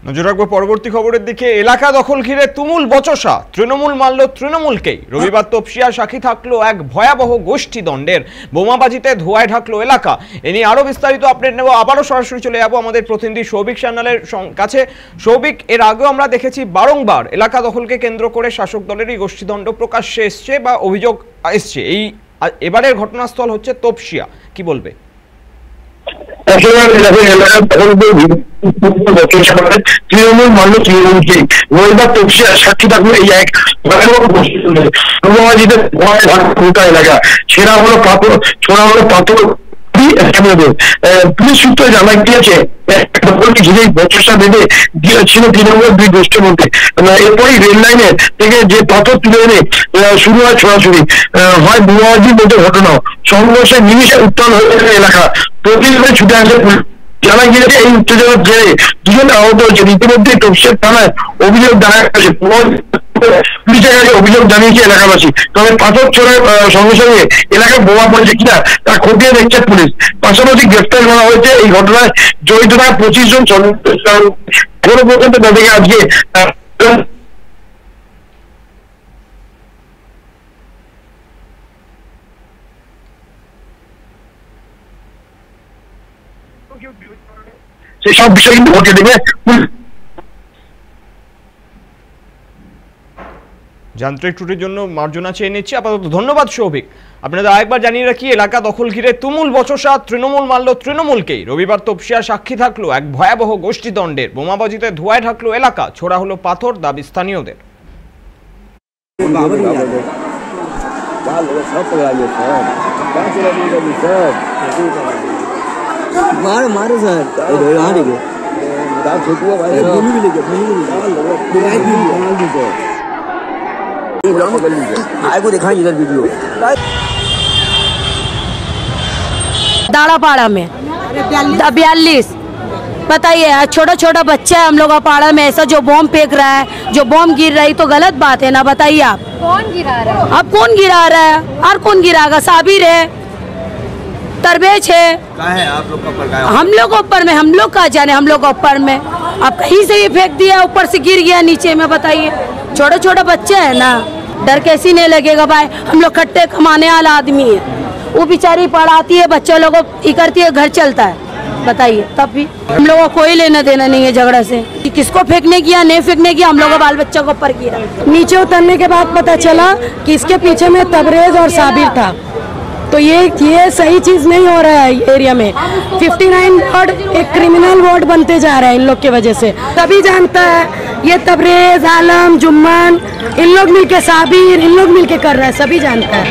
নজর রাখবো পরবর্তী খবরের দিকে। এলাকা দখল ঘিরে তুমুল বচসা, তৃণমূল মারল তৃণমূলকেই। রবিবার তপসিয়া সাক্ষী থাকলো এক ভয়াবহ গোষ্ঠী দ্বন্দ্বের। বোমাবাজিতে ধোঁয়ায় ঢাকলো এলাকা। এ নিয়ে আরো বিস্তারিত আপডেট নেব। আবারও সরাসরি চলে যাবো আমাদের প্রতিনিধি সৌভিক সান্যালের কাছে। সৌভিক, এর আগেও আমরা দেখেছি বারংবার এলাকা দখলকে কেন্দ্র করে শাসক দলেরই গোষ্ঠীদ্বন্দ্ব প্রকাশ্যে এসছে বা অভিযোগ এসছে। এবারের ঘটনাস্থল হচ্ছে তপসিয়া, কি বলবে? তৃণমূল মানল তৃণমূলকে। রবিবার তপসিয়া সাক্ষী থাকলো এই এক গোটা এলাকা। ছেঁড়া হলো পাথর, ছোড়া হলো পাথর। পুলিশ সূত্রে জানা গিয়েছে ঘিরে বচসা বেঁধে ছিল তৃণমূলের দুই গোষ্ঠীর মধ্যে। এরপরই রেল লাইনের থেকে যে পাথর তুলে এনে শুরু হয় ছোড়াছুড়ি, হয় বোমাবাজির মধ্যে ঘটনা। সংঘর্ষে নিমিশে উত্তাল হয়ে গেছে এলাকা। প্রতিদিন ছুটে আসে পুলিশ। জানা গিয়েছে এই উত্তেজনার জেরে দুজন আহত হয়েছে। ইতিমধ্যে তপসিয়া থানায় অভিযোগ দায়ের হয়েছে। পুলিশের কাছে অভিযোগ জানিয়েছে এলাকাবাসী। তবে পাথর ছোড়ার সঙ্গে সঙ্গে এলাকায় বোমা পড়েছে কিনা তা খতিয়ে দেখছে পুলিশ। পাশাপাশি গ্রেফতার করা হয়েছে এই ঘটনায় জড়িত থাকা 25 জন। এখনো পর্যন্ত তাদেরকে আজকে সেসব বিষয় কিন্তু খতিয়ে দেখবে। যান্ত্রিক ত্রুটির জন্য মার্জনা চেয়ে নিচ্ছি আপাতত। ধন্যবাদ সৌভিক। আপনাদের আরেকবার জানিয়ে রাখি, এলাকা দখল ঘিরে তুমুল বচসা, তৃণমূল মারল তৃণমূলকেই। রবিবার তপসিয়া সাক্ষী থাকলো এক ভয়াবহ গোষ্ঠীদ্বন্দ্বের। বোমাবাজিতে ধোঁয়ায় ঢাকলো এলাকা, ছোড়া হলো পাথর, দাবি স্থানীয়দের। मारो सर को दिखाएं इधर वीडियो। दाड़ापाड़ा में 42 बताइए, छोटा छोटा बच्चा है हम लोग का पाड़ा में। ऐसा जो बॉम्ब फेंक रहा है, जो बॉम्ब गिर रही तो गलत बात है ना? बताइए आप कौन गिरा रहा है? अब कौन गिरा रहा है और कौन गिरागा? साबिर है, तरबेज है। आप लोग का ऊपर हम लोग ऊपर में, हम लोग का जाने, हम लोग ऊपर में। अब कहीं से ये फेंक दिया, ऊपर से गिर गया नीचे में। बताइए, छोटे छोटे बच्चे हैं ना, डर कैसी नहीं लगेगा भाई? हम लोग खट्टे कमाने वाला आदमी है। वो बेचारी पढ़ाती है, बच्चे लोगों को ये करती है, घर चलता है। बताइए, तब भी हम लोगों को कोई लेना देना नहीं है झगड़ा से कि किसको फेंकने किया नहीं फेंकने किया। हम लोग बाल बच्चा को ऊपर गिरा। नीचे उतरने के बाद पता चला कि इसके पीछे में तबरेज और साबिर था। तो ये सही चीज नहीं हो रहा है एरिया में। 59 वार्ड एक क्रिमिनल वार्ड बनते जा रहा है इन लोग की वजह से। सभी जानता है ये तबरेज, आलम, जुम्मन, इन लोग मिलके, साबिर, इन लोग मिलके कर रहा है, सभी जानता है।